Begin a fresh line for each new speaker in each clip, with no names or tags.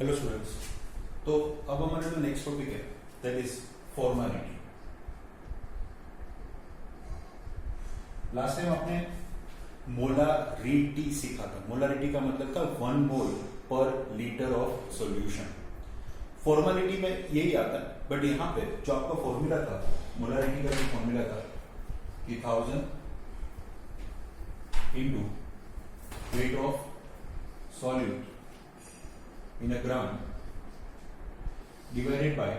Hello students. तो अब हमारा जो नेक्स्ट टॉपिक है that is formality. Last time आपने मोलारिटी सीखा था। मोलारिटी का मतलब था 1 मोल पर लीटर ऑफ सॉल्यूशन। फॉर्मेलिटी में यही आता है, बट यहां पे जो आपका फॉर्मूला था, मोलारिटी का जो फॉर्मूला था कि 1000 into weight of solute in a gram divided bye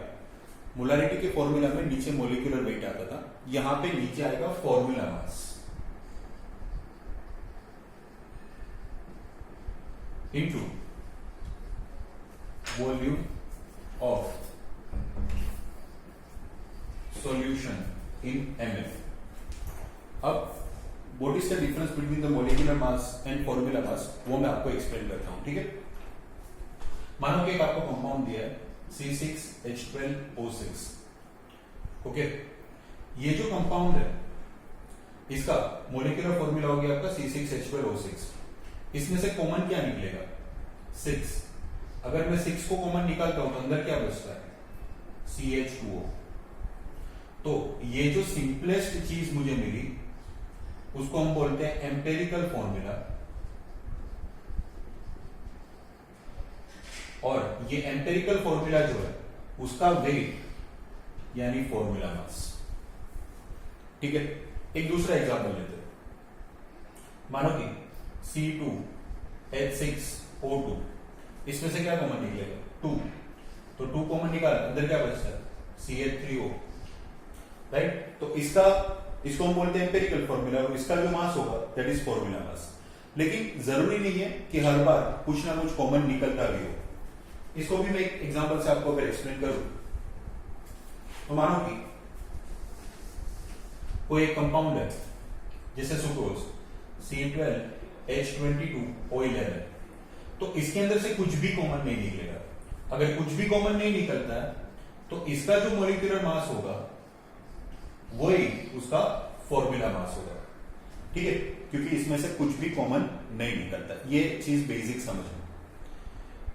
molarity के फॉर्मूला में नीचे मोलिकुलर वेट आता था, यहां पे नीचे आएगा formula mass into volume of solution in ml। अब what is the difference between the molecular mass and formula mass, वो मैं आपको एक्सप्लेन करता हूं। ठीक है, मानो कि एक आपको कंपाउंड दिया है C6H12O6। ओके, ये जो कंपाउंड है इसका मोलिकुलर फॉर्मूला हो गया आपका C6H12O6। इसमें से कॉमन क्या निकलेगा? 6। अगर मैं 6 को कॉमन निकालता हूं तो अंदर क्या बचता है? CH2O। तो ये जो सिंपलेस्ट चीज मुझे मिली उसको हम बोलते हैं एम्पेरिकल फॉर्मूला, और ये एम्पेरिकल फॉर्मूला जो है उसका वेट यानी फॉर्मूला मास। ठीक है, एक दूसरा एग्जांपल लेते हैं। मानो कि C2H6O2, इसमें से क्या कॉमन निकलेगा? 2। तो 2 कॉमन निकाल, अंदर क्या बचता है? CH3O। राइट, तो इसको हम बोलते हैं एम्पेरिकल फॉर्मूला, और इसका जो मास होगा दैट इज फॉर्मूला मास। लेकिन जरूरी नहीं है कि हर बार कुछ ना कुछ कॉमन निकलता भी हो। इसको भी मैं एक एग्जांपल से आपको अगर एक्सप्लेन करूं तो मानो कि कोई एक कंपाउंड है जैसे सुक्रोज C12H22O11, तो इसके अंदर से कुछ भी कॉमन नहीं निकलेगा। अगर कुछ भी कॉमन नहीं निकलता है तो इसका जो मोलिकुलर मास होगा वही उसका फॉर्मूला मास होगा। ठीक है, क्योंकि इसमें से कुछ भी कॉमन नहीं निकलता। ये चीज बेसिक समझना।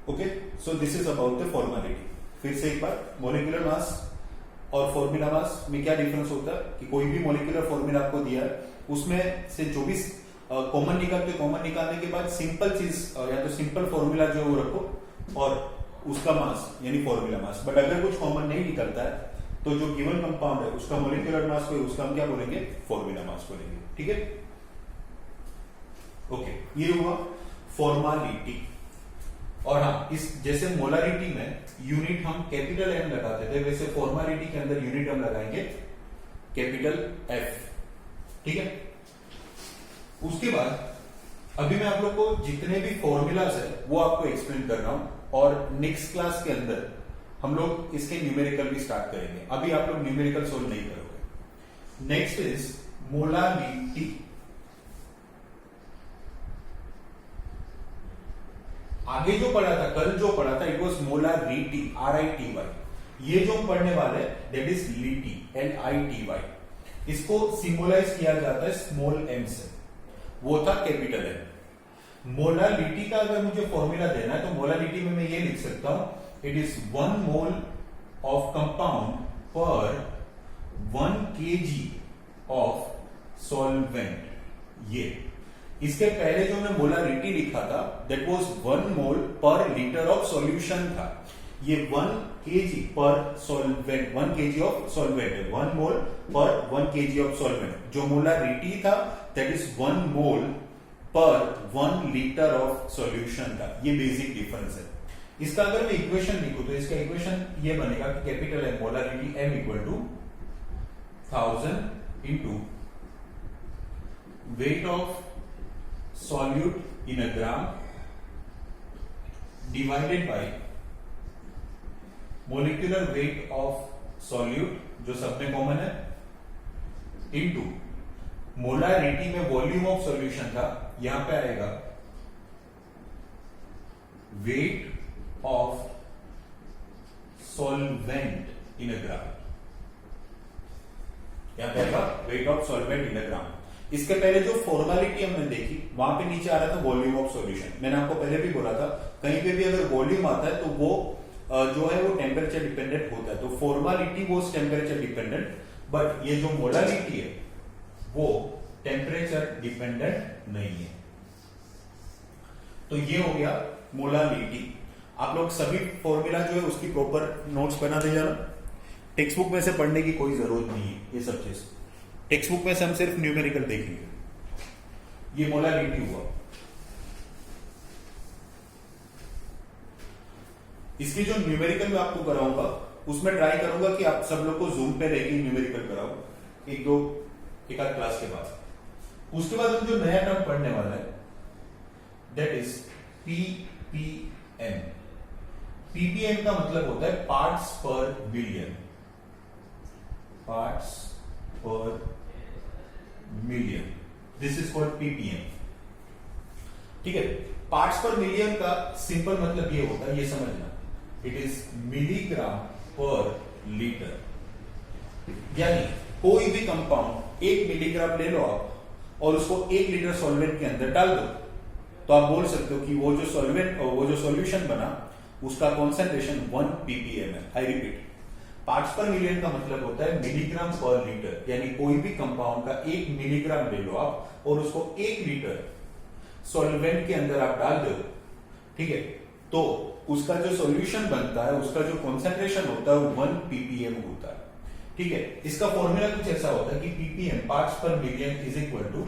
Okay, so this is about the formality. फिर से एक बार, मोलिकुलर मास और फॉर्मूला मास में क्या डिफरेंस होता है कि कोई भी मोलिकुलर फॉर्मूला आपको दिया है उसमें से जो भी कॉमन निकालते, कॉमन निकालने के बाद सिंपल चीज या तो सिंपल फॉर्मूला जो है वो रखो और उसका मास यानी फॉर्मूला मास। बट अगर कुछ कॉमन नहीं निकलता है तो जो गिवन कंपाउंड है उसका मोलिकुलर मास को उसका हम क्या बोलेंगे? फॉर्मूला मास बोलेंगे। ठीक है, ओके, ये हुआ फॉर्मेलिटी। और हाँ, इस जैसे मोलारिटी में यूनिट हम कैपिटल M लगाते थे, वैसे फॉर्मेलिटी के अंदर यूनिट हम लगाएंगे कैपिटल F। ठीक है, उसके बाद अभी मैं आप लोग को जितने भी फॉर्मूलाज है वो आपको एक्सप्लेन कर रहा हूं, और नेक्स्ट क्लास के अंदर हम लोग इसके न्यूमेरिकल भी स्टार्ट करेंगे। अभी आप लोग न्यूमेरिकल सोल्व नहीं करोगे। Next is molarity. आगे जो पढ़ा था, कल जो पढ़ा था, इट वॉज मोलारिटी, RITY। ये जो हम पढ़ने वाले हैं दैट इज लिटी, LITY। इसको सिंबलाइज किया जाता है स्मॉल m से, वो था कैपिटल M। मोलारिटी का अगर मुझे फॉर्मूला देना है तो मोलारिटी में मैं ये लिख सकता हूं, it is 1 mole of compound पर 1 kg ऑफ सॉल्वेंट। ये इसके पहले जो मैं मोलारिटी लिखा था दैट वाज 1 मोल पर लीटर ऑफ सॉल्यूशन था। ये 1 kg पर सॉल्वेंट, 1 kg ऑफ सॉल्वेंट है, 1 मोल पर 1 kg ऑफ सॉल्वेंट। जो मोलारिटी था दैट इज 1 मोल पर 1 लीटर ऑफ सॉल्यूशन था। ये बेसिक डिफरेंस है। इसका अगर मैं इक्वेशन लिखूं तो इसका इक्वेशन ये बनेगा कि capital M molarity M equal to 1000 into weight of solute in a gram divided by molecular weight of solute जो सब में कॉमन है इनटू मोलारिटी में वॉल्यूम ऑफ सॉल्यूशन था, यहां पे आएगा weight of solvent in a ग्राम। यहां पे आएगा weight of solvent in a ग्राम। इसके पहले जो फॉर्मेलिटी हमने देखी वहां पे नीचे आ रहा था वॉल्यूम ऑफ सॉल्यूशन। मैंने आपको पहले भी बोला था कहीं पे भी अगर वॉल्यूम आता है तो वो जो है वो टेम्परेचर डिपेंडेंट होता है, तो फॉर्मेलिटी वो टेम्परेचर डिपेंडेंट, बट ये जो मोलारिटी है वो टेम्परेचर डिपेंडेंट नहीं है। तो ये हो गया मोलारिटी। आप लोग सभी फॉर्मूला जो है उसकी प्रॉपर नोट्स बना दे जाना। टेक्स्ट बुक में से पढ़ने की कोई जरूरत नहीं है ये सब चीज, टेक्स्ट बुक में से हम सिर्फ न्यूमेरिकल देखेंगे। ये मोलारिटी हुआ। इसकी जो न्यूमेरिकल मैं आपको कराऊंगा उसमें ट्राई करूंगा कि आप सब लोग को जूम पे रहकर न्यूमेरिकल कराओ एक आध क्लास के बाद। उसके बाद हम जो नया टर्म पढ़ने वाला है दैट इज पीपीएम। पीपीएम का मतलब होता है पार्ट्स पर billion, parts per million, this is called ppm. ठीक है, पार्ट्स पर मिलियन का सिंपल मतलब ये होता है, ये समझना, इट इज मिलीग्राम पर लीटर। यानी कोई भी कंपाउंड 1 मिलीग्राम ले लो आप और उसको 1 लीटर सॉल्वेंट के अंदर डाल दो तो आप बोल सकते हो कि वो जो सॉल्यूशन बना उसका कॉन्सेंट्रेशन 1 ppm है। I repeat, parts per million का मतलब होता है मिलीग्राम पर लीटर, यानी कोई भी कंपाउंड का 1 मिलीग्राम ले लो आप और उसको 1 लीटर सॉल्वेंट के अंदर आप डाल दो, ठीक है, तो उसका जो सॉल्यूशन बनता है उसका जो कॉन्सेंट्रेशन होता है वो 1 ppm होता है। ठीक है, इसका फॉर्मूला कुछ ऐसा होता है कि ppm parts per million is equal to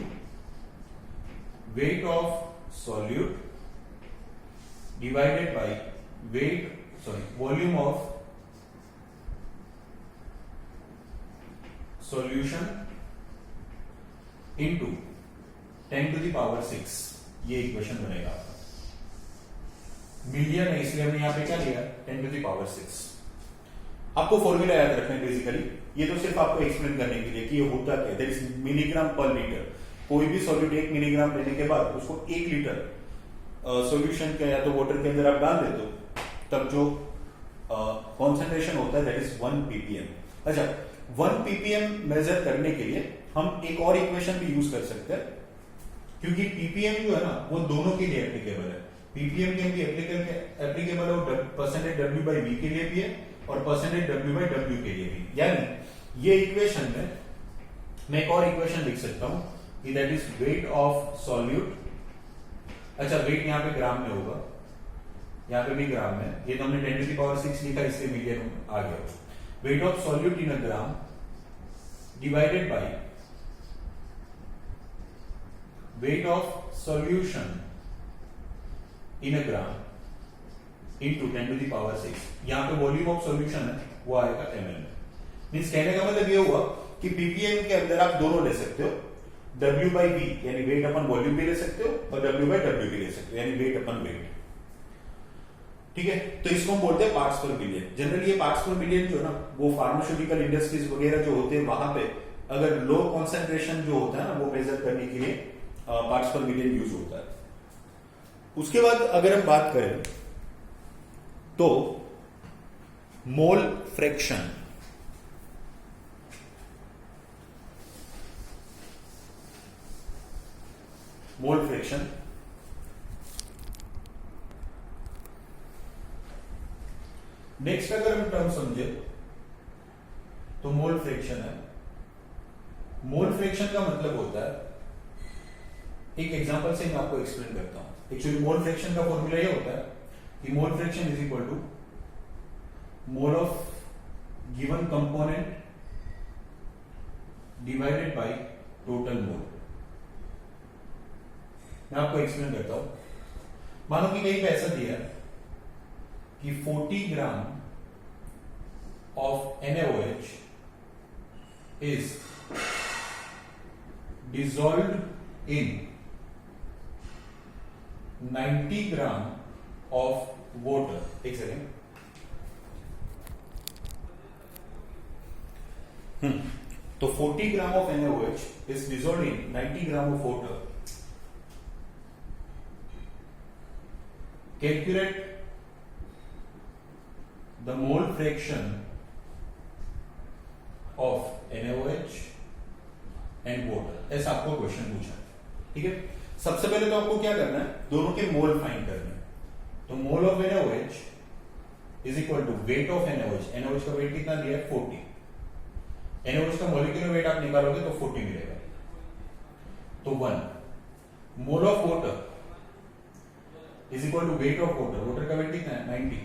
weight of solute divided by volume of solution into 10 to the power 6। ये इक्वेशन बनेगा आपका। मिलियन है इसलिए हमने यहां पे क्या लिया 10 to the power 6। आपको फॉर्मूला याद रखना है बेसिकली, ये तो सिर्फ आपको एक्सप्लेन करने के लिए कि ये होता क्या है। दैट इज मिलीग्राम पर लीटर। कोई भी सॉल्यूट 1 मिलीग्राम लेने के बाद उसको 1 लीटर सॉल्यूशन के या तो वाटर के अंदर आप डाल देते हो, तब जो कॉन्सेंट्रेशन होता है दैट इज 1 ppm। अच्छा, 1 ppm मेजर करने के लिए हम एक और इक्वेशन भी यूज कर सकते हैं, क्योंकि ppm जो है ना वो दोनों के लिए एप्लीकेबल है। ppm कैन बी एप्लीकेबल हो परसेंटेज w बाई v के लिए भी है और परसेंटेज w बाई w के लिए भी। यानी ये इक्वेशन में मैं एक और इक्वेशन लिख सकता हूं कि that is wait of solute. अच्छा, वेट यहां पे ग्राम में होगा, यहां पे भी ग्राम में, ये तो हमने 10 to the power 6 लिखा इसलिए मिलियन आ गया। Wait of solute in a gram divided by weight of solution in a gram into 10 to the power 6। यहां पे वॉल्यूम ऑफ सॉल्यूशन है वो आएगा ml। मींस कहने का मतलब ये हुआ कि पीपीएम के अंदर आप दोनों ले सकते हो, W बाई V यानी वेट अपन वॉल्यूम भी ले सकते हो और W बाई W भी ले सकते हो यानी वेट अपन वेट। ठीक है, तो इसको हम बोलते हैं पार्ट्स पर बिलियन। जनरली ये पार्ट्स पर बिलियन जो है ना वो फार्मास्यूटिकल इंडस्ट्रीज वगैरह जो होते हैं वहां पे अगर लो कॉन्सेंट्रेशन जो होता है ना वो मेजर करने के लिए पार्ट्स पर बिलियन यूज होता है। उसके बाद अगर हम बात करें तो mole fraction, mole fraction next अगर हम टर्म समझे तो मोल फ्रैक्शन है। मोल फ्रैक्शन का मतलब होता है, एक एग्जांपल से मैं आपको एक्सप्लेन करता हूं। एक्चुअली मोल फ्रैक्शन का फॉर्मूला ये होता है कि mole fraction is equal to mole of given component divided by total mole. मैं आपको एक्सप्लेन करता हूं। मानो कि कहीं पे ऐसा दिया कि 40 gram of NaOH is dissolved in 90 gram of water. एक सेकेंड, तो 40 gram of NaOH is dissolved in 90 gram of water. Calculate the mole fraction of NaOH and water, ऐसा आपको क्वेश्चन पूछा है। ठीक है, सबसे पहले तो आपको क्या करना है, दोनों के मोल फाइंड करने हैं। तो mole of NaOH is equal to weight of NaOH। NaOH का वेट कितना दिया है 40। NaOH का मॉलिक्यूलर वेट आप निकालोगे तो 40 मिलेगा, तो 1। Mole of water is equal to weight of water. Water का वेट कितना है 90,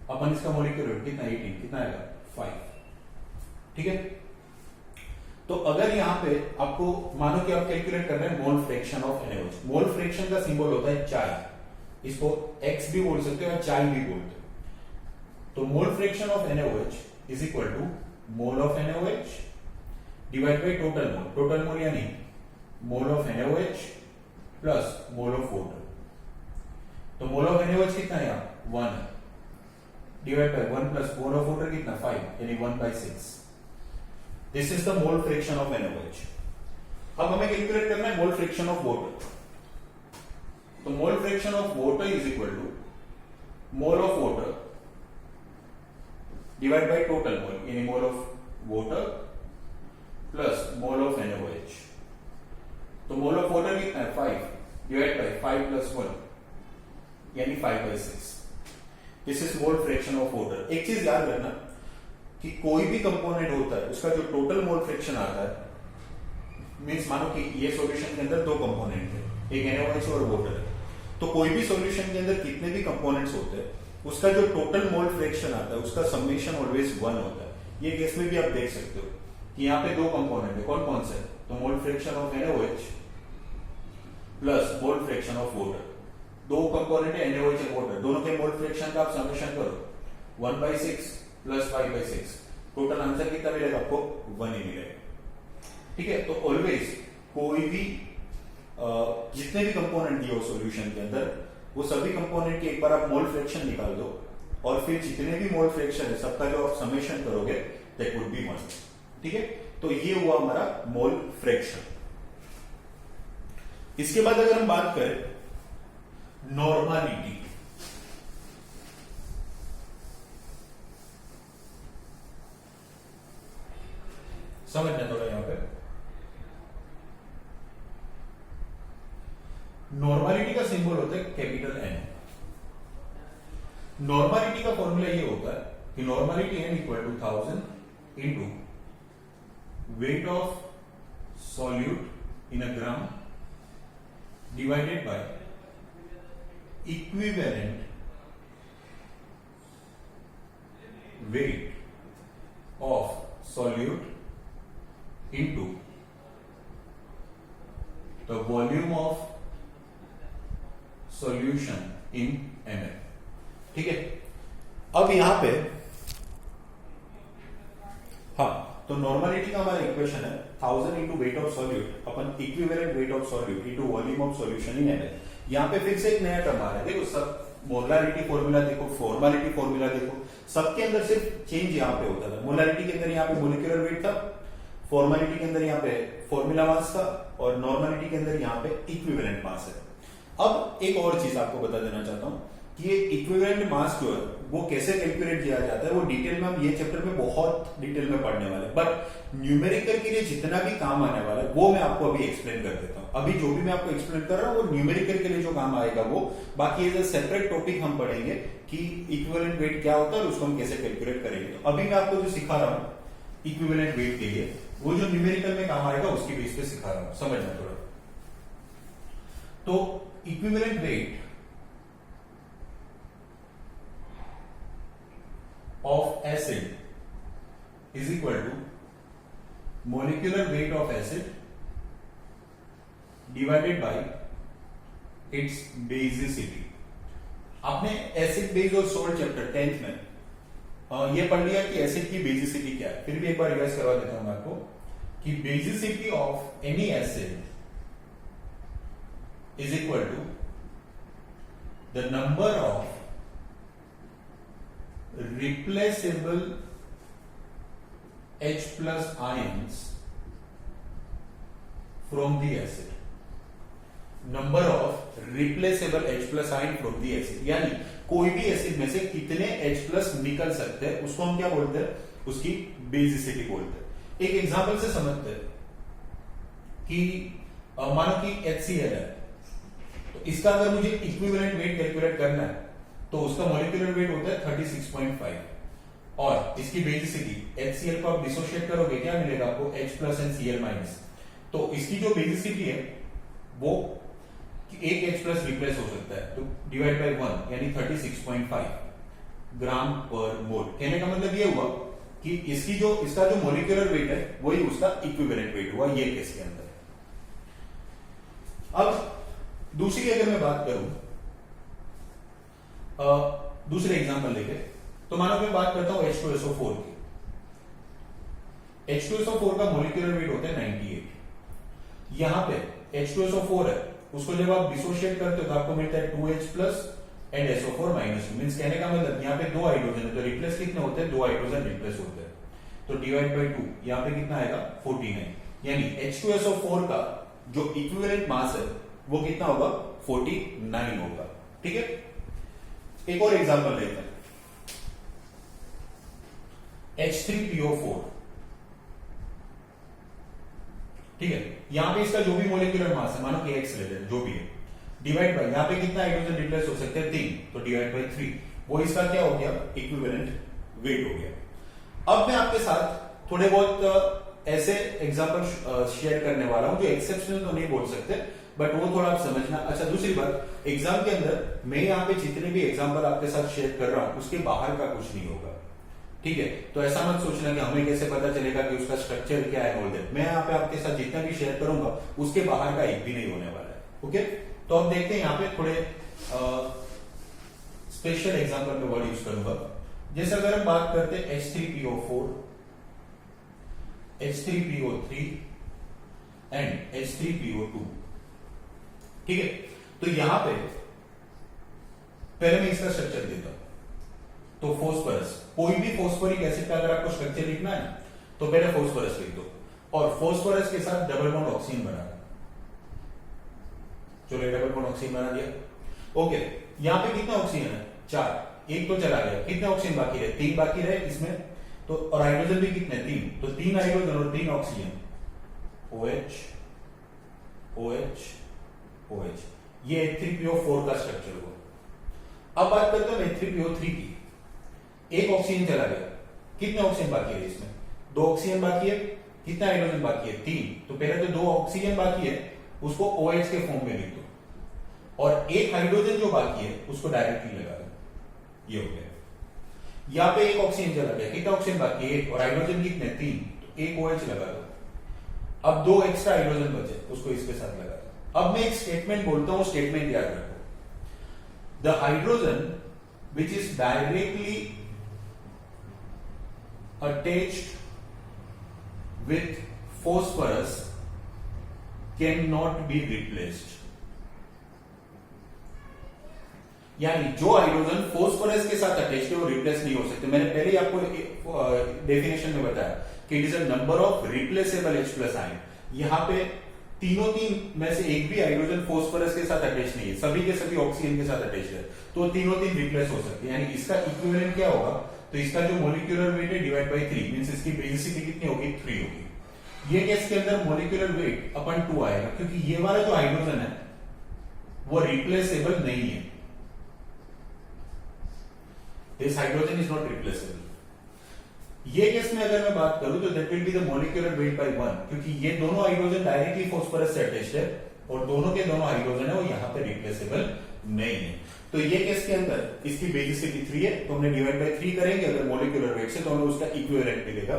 अपन इसका मॉलिक्यूलर वेट कितना 18, कितना आएगा 5। ठीक है, तो अगर यहां पे आपको मानो कि आप कैलकुलेट कर रहे हैं मोल fraction of NaOH। Mole fraction का सिंबल होता है चाय, इसको x भी बोल सकते हो और चाय भी बोलते हो। तो mole fraction of NaOH is equal to mole of NaOH divide by total mole. Total mole यानी mole of NaOH plus mole of water. तो मोल ऑफ NaOH कितना है यहां 1 divide by 1 plus mole of water कितना 5 यानी 1/6। This is the mole fraction of NaOH। अब हमें calculate करना है मोल फ्रैक्शन ऑफ वाटर। तो mole fraction of water is equal to mole of water divide by total mole यानी mole of water plus mole of NaOH। तो mole of water कितना है 5 divide by 5 plus 1 यानी 5/6। This is mole fraction of water. एक चीज याद रखना कि कोई भी कंपोनेंट होता है उसका जो टोटल मोल फ्रैक्शन आता है, मींस मानो कि ये सॉल्यूशन के अंदर दो कंपोनेंट है, एक NaOH और वाटर है, तो कोई भी सॉल्यूशन के अंदर कितने भी कंपोनेंट्स होते हैं उसका जो टोटल मोल फ्रैक्शन आता है उसका समेशन ऑलवेज 1 होता है। ये केस में भी आप देख सकते हो कि यहाँ पे दो कंपोनेंट है, कौन कौन से है, तो mole fraction of NaOH plus mole fraction of water. दो कंपोनेंट है NaOH और वाटर, दोनों के मोल फ्रैक्शन का आप समेशन करो 1/6 प्लस 5/6, टोटल आंसर कितना मिलेगा आपको 1 ही मिलेगा। ठीक है, तो ऑलवेज कोई भी जितने भी कंपोनेंट दिए हो सॉल्यूशन के अंदर वो सभी कंपोनेंट के एक बार आप मोल फ्रैक्शन निकाल दो और फिर जितने भी मोल फ्रैक्शन है सबका जो आप समेशन करोगे दैट वुड बी 1। ठीक है, तो ये हुआ हमारा मोल फ्रैक्शन। इसके बाद अगर हम बात करें नॉर्मलिटी, समझना थोड़ा यहां पे। नॉर्मलिटी का सिंबल होता है कैपिटल N। नॉर्मलिटी का फॉर्मूला ये होता है कि normality N equal to 1000 into weight of solute in a gram divided by equivalent weight of solute into the volume of solution in ml। ठीक है, अब यहां पे हाँ, तो नॉर्मलिटी का हमारा इक्वेशन है 1000 into weight of solute upon equivalent weight of solute into volume of solution in ml। यहां पे फिर से एक नया टर्म आ रहा है, देखो सब मोलारिटी फॉर्मूला देखो, फॉर्मालिटी फॉर्मूला देखो, सबके अंदर सिर्फ चेंज यहां पे होता था। मोलारिटी के अंदर यहां पे मोलिकुलर वेट था, फॉर्मेलिटी के अंदर यहाँ पे फॉर्मूला मास था और नॉर्मलिटी के अंदर यहाँ पे इक्विवेलेंट मास है। अब एक और चीज आपको बता देना चाहता हूं कि ये इक्विवेलेंट मास जो है वो कैसे कैलकुलेट किया जाता है, वो डिटेल में हम ये चैप्टर में बहुत डिटेल में पढ़ने वाले हैं, बट न्यूमेरिकल के लिए जितना भी काम आने वाला है वो मैं आपको अभी एक्सप्लेन कर देता हूं। अभी जो भी मैं आपको एक्सप्लेन कर रहा हूं वो न्यूमेरिकल के लिए जो काम आएगा वो, बाकी एज अ सेपरेट टॉपिक हम पढ़ेंगे कि इक्विवेलेंट वेट क्या होता है और उसको हम कैसे कैलकुलेट करेंगे। तो अभी मैं आपको जो सिखा रहा हूं इक्विवेलेंट वेट के लिए, वो जो न्यूमेरिकल में काम आएगा उसकी बेस पे सिखा रहा हूं, समझना थोड़ा। तो equivalent weight of acid is equal to molecular weight of acid divided by its basicity. आपने एसिड बेस और सोल्ट चैप्टर 10th में ये पढ़ लिया कि एसिड की बेसिसिटी क्या है, फिर भी एक बार रिवाइज करवा देता हूं मैं आपको कि basicity of any acid is equal to the number of replaceable H plus ions from the acid। Number of replaceable H plus ion from the acid, यानी कोई भी एसिड में से कितने H plus निकल सकते हैं उसको हम क्या बोलते हैं, उसकी बेसिसिटी बोलते हैं। एक एग्जांपल से समझते हैं। कि मानो कि HCl है, तो इसका अगर मुझे इक्विवेलेंट वेट कैलकुलेट करना है तो उसका मॉलिक्यूलर वेट होता है 36.5 और इसकी बेसिसिटी HCl को आप डिसोशिएट करोगे क्या मिलेगा आपको H plus and Cl minus. तो इसकी जो बेसिसिटी है वो एक H प्लस रिप्लेस हो सकता है, तो डिवाइड बाय 1 यानी 36.5 ग्राम पर मोल। कहने का मतलब ये हुआ कि इसका जो मॉलिक्यूलर वेट है वही उसका इक्विवेलेंट वेट हुआ ये केस के अंदर। अब दूसरी अगर मैं बात करूं दूसरे एग्जांपल लेके, तो मानो मैं बात करता हूं H2SO4 की। H2SO4 का मॉलिक्यूलर वेट होता है 98। यहां पे H2SO4 है, उसको जब आप डिसोशिएट करते हो तो आपको मिलता है 2H plus and SO4 minus. Means कहने का मतलब यहाँ पे 2 हाइड्रोजन है तो रिप्लेस कितने होते हैं, 2 हाइड्रोजन रिप्लेस होते हैं, तो डिवाइड बाय 2 यहाँ पे कितना आएगा 49। यानी H2SO4 का जो इक्विवेलेंट मास है वो कितना होगा 49 होगा। ठीक है, एक और एग्जांपल लेते हैं H3PO4। ठीक है, यहां पे इसका जो भी मॉलिक्यूलर मास है मानो कि X ले लें, जो भी है, डिवाइड बाय यहां पे कितना हाइड्रोजन रिप्लेस हो सकते हैं 3, तो डिवाइड बाय 3, वो इसका क्या हो गया इक्विवेलेंट वेट हो गया। अब मैं आपके साथ थोड़े बहुत ऐसे एग्जांपल शेयर करने वाला हूं जो एक्सेप्शनल तो नहीं बोल सकते बट वो थोड़ा आप समझना। अच्छा, दूसरी बात, एग्जाम के अंदर मैं यहाँ पे जितने भी एग्जांपल आपके साथ शेयर कर रहा हूं उसके बाहर का कुछ नहीं होगा। ठीक है, तो ऐसा मत सोचना कि हमें कैसे पता चलेगा कि उसका स्ट्रक्चर क्या है, ऑल दैट। मैं यहाँ पे आपके साथ जितना भी शेयर करूंगा उसके बाहर का एक भी नहीं होने वाला है। ओके, तो अब देखते हैं यहाँ पे थोड़े स्पेशल एग्जांपल में वर्ड यूज करूंगा। जैसे अगर हम बात करते हैं H3PO4, H3PO3 एंड H3PO2। ठीक है, तो यहां पे पहले मैं इसका स्ट्रक्चर देता हूं। तो फास्फोरस, कोई भी फास्फोरिक एसिड का अगर आपको स्ट्रक्चर लिखना है तो पहले फास्फोरस लिख दो और फास्फोरस के साथ डबल बॉन्ड ऑक्सीजन बना दो। चलो डबल बॉन्ड ऑक्सीजन बना दिया। ओके, यहां पे कितना ऑक्सीजन है 4, एक तो चला गया, कितने ऑक्सीजन बाकी रहे 3 बाकी रहे इसमें, तो और हाइड्रोजन भी कितने 3, तो 3 हाइड्रोजन और 3 ऑक्सीजन, OH OH OH, ये H3PO4 का स्ट्रक्चर हुआ। अब बात करते हैं H3PO3 की। एक ऑक्सीजन चला गया, कितने ऑक्सीजन बाकी है इसमें, 2 ऑक्सीजन बाकी है, कितना हाइड्रोजन बाकी है 3, तो पहले तो 2 ऑक्सीजन बाकी है उसको OH के फॉर्म में लिख दो और एक हाइड्रोजन जो बाकी है उसको डायरेक्टली लगा दो, ये हो गया। यहां पे एक ऑक्सीजन चला गया, कितना ऑक्सीजन बाकी है 1 और हाइड्रोजन कितने 3, तो एक OH लगा दो। अब 2 एक्स्ट्रा हाइड्रोजन बचे उसको इसके साथ लगा दो। अब मैं एक स्टेटमेंट बोलता हूं, स्टेटमेंट याद रखो। The hydrogen which is directly attached with phosphorus cannot be replaced। यानी जो हाइड्रोजन फास्फोरस के साथ अटैच्ड है वो रिप्लेस नहीं हो सकते। मैंने पहले ही आपको डेफिनेशन में बताया कि it is a number of replaceable H plus ion. यहां पे तीन में से एक भी हाइड्रोजन फास्फोरस के साथ अटैच नहीं है, सभी के सभी ऑक्सीजन के साथ अटैच है, तो तीन रिप्लेस हो सकते हैं। यानी इसका इक्विवेलेंट क्या होगा, तो इसका जो मॉलिक्यूलर वेट है डिवाइड बाय 3 मींस इसकी बेसिसिटी कितनी होगी 3 होगी। ये केस के अंदर मॉलिक्यूलर वेट अपन 2 आएगा क्योंकि ये वाला जो हाइड्रोजन है वो रिप्लेसेबल नहीं है। This hydrogen is not replaceable. ये केस में अगर मैं बात करूं तो that will be the molecular weight by 1 क्योंकि ये दोनों हाइड्रोजन डायरेक्टली फास्फोरस से अटैच्ड है और दोनों के दोनों हाइड्रोजन है वो यहां पे रिप्लेसेबल नहीं है। तो ये केस के अंदर इसकी बेसिसिटी 3 है तो हमने डिवाइड बाय 3 करेंगे अगर मॉलिक्यूलर वेट से तो हमें उसका इक्विवेलेंट मिलेगा।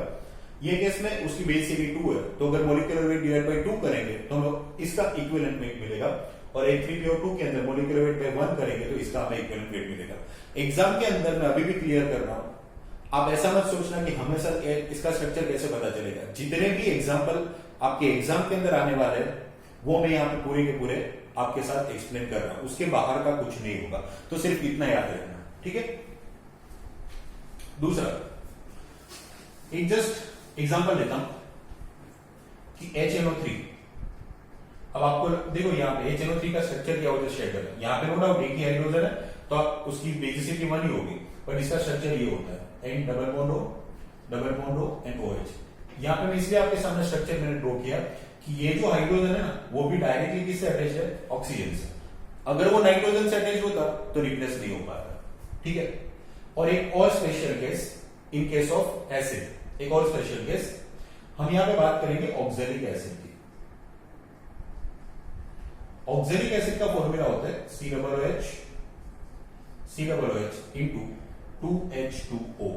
ये केस में उसकी बेसिसिटी 2 है तो अगर मॉलिक्यूलर वेट डिवाइड बाय 2 करेंगे तो हमें इसका इक्विवेलेंट वेट मिलेगा और H3PO2 के अंदर मॉलिक्यूलर वेट बाय 1 करेंगे तो इसका हमें इक्विवेलेंट वेट मिलेगा। एग्जाम के अंदर मैं अभी भी क्लियर कर रहा हूं, आप ऐसा मत सोचना कि हमेशा इसका स्ट्रक्चर कैसे पता चलेगा। जितने भी एग्जाम्पल आपके एग्जाम के अंदर आने वाले हैं वो मैं यहाँ पे पूरे के पूरे आपके साथ एक्सप्लेन कर रहा हूं, उसके बाहर का कुछ नहीं होगा, तो सिर्फ इतना याद रखना, ठीक है। दूसरा एक जस्ट एग्जांपल लेता हूं कि HNO3। अब आपको देखो यहाँ पे HNO3 का स्ट्रक्चर क्या होता है शेयर करना, यहाँ पे नो डाउट एक ही हाइड्रोजन है तो आप उसकी बेसिसिटी 1 ही होगी, पर इसका स्ट्रक्चर ये होता है N double bond O and OH। यहाँ पे मैं इसलिए आपके सामने स्ट्रक्चर मैंने ड्रॉ किया कि ये जो हाइड्रोजन है ना वो भी डायरेक्टली किससे अटैच है, ऑक्सीजन से। अगर वो नाइट्रोजन से अटैच होता तो रिप्लेस नहीं हो पाता, ठीक है। और एक और special case, in case of acid, एक और स्पेशल केस हम यहां पे बात करेंगे ऑक्सैलिक एसिड की। ऑक्सैलिक एसिड का फॉर्मूला होता है COOH into 2H2O।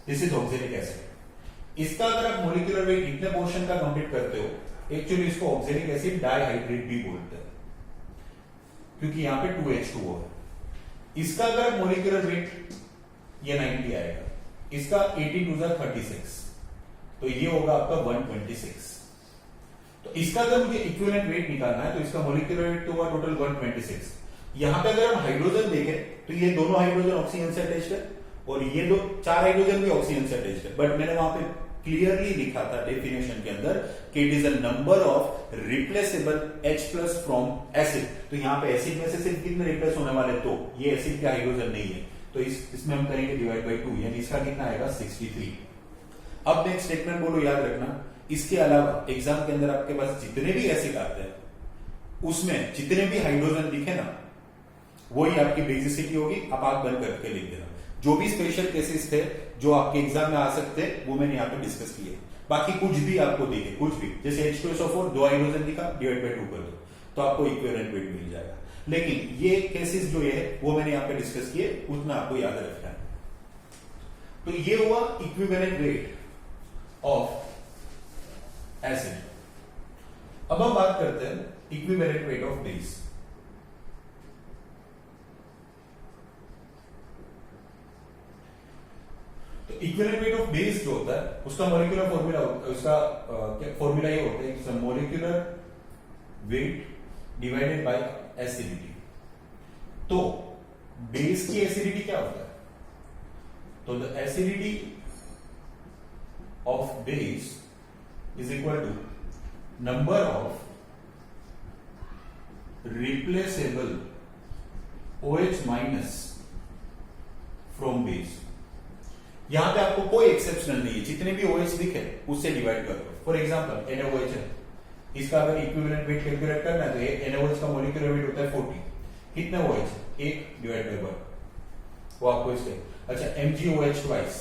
This is oxalic acid. इसका अगर आप मोलिकुलर वेट इतने पोर्शन का कंप्लीट करते हो, एक्चुअली इसको ऑक्सैलिक एसिड डाइहाइड्रेट भी बोलते हैं, क्योंकि यहां पे 2H2O है। इसका अगर मोलिकुलर वेट ये 90 आएगा, इसका 18 टू 36, तो ये होगा आपका 126। तो इसका अगर मुझे इक्विवेलेंट वेट निकालना है तो इसका मोलिकुलर वेट तो हुआ टोटल 126। यहां पे अगर हम हाइड्रोजन देखें तो ये दोनों हाइड्रोजन ऑक्सीजन से अटैच्ड है और ये दो 4 हाइड्रोजन भी ऑक्सीजन से अटैच्ड है। बट मैंने वहां पे क्लियरली लिखा था डेफिनेशन के अंदर कि it is a number of replaceable H+ from acid. तो यहां पे एसिड में से सिर्फ कितने रिप्लेस होने वाले, तो ये एसिड के हाइड्रोजन नहीं है, तो इसमें हम करेंगे डिवाइड बाई 2, यानी इसका कितना आएगा 63। अब मैं एक स्टेटमेंट बोलो, याद रखना, इसके अलावा एग्जाम के अंदर आपके पास जितने भी एसिड आते हैं उसमें जितने भी हाइड्रोजन दिखे ना वही आपकी बेसिसिटी होगी। आप आंख बंद करके लिख देना। जो भी स्पेशल केसेस थे जो आपके एग्जाम में आ सकते वो मैंने यहाँ पे डिस्कस किए। बाकी कुछ भी आपको दिखे, कुछ भी, जैसे H2SO4 2 हाइड्रोजन दिखा, डिवाइड बाई 2 कर दो तो आपको इक्विवेलेंट वेट मिल जाएगा। लेकिन ये केसेस जो है वो मैंने यहाँ पे डिस्कस किए, उतना आपको याद रखना है। तो ये हुआ इक्विवेलेंट वेट ऑफ एसिड। अब हम बात करते हैं इक्विवेलेंट वेट ऑफ बेस। तो इक्विवेलेंट वेट ऑफ बेस जो होता है उसका मॉलिक्यूलर फॉर्मूला, उसका फॉर्मूला ये होता है molecular weight divided by acidity. तो बेस की एसिडिटी क्या होता है, तो the acidity of base is equal to number of replaceable OH minus from base. यहां पे आपको कोई एक्सेप्शनल नहीं है, जितने भी OH दिखे उससे डिवाइड कर दो। फॉर एग्जांपल NaOH है, इसका अगर इक्विवेलेंट वेट कैलकुलेट करना है तो NaOH का मॉलिक्यूलर वेट होता है 40। कितने OH, 1 डिवाइड बाय 1, वो आपको इसके। अच्छा MgOH ट्वाइस,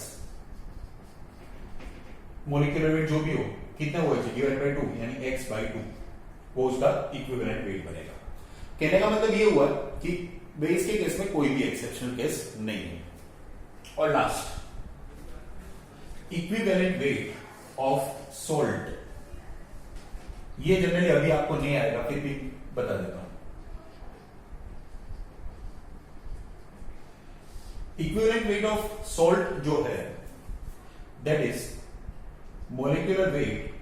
मॉलिक्यूलर वेट जो भी हो कितने OH डिवाइड बाय 2 यानी x/2, वो उसका इक्विवेलेंट वेट बनेगा। कहने का मतलब ये हुआ कि बेस के केस में कोई भी एक्सेप्शनल केस नहीं है। और last equivalent weight of salt, ये जनरली अभी आपको नहीं आएगा, फिर भी बता देता हूं। इक्विवेलेंट वेट ऑफ सॉल्ट जो है दैट इज मोलिकुलर वेट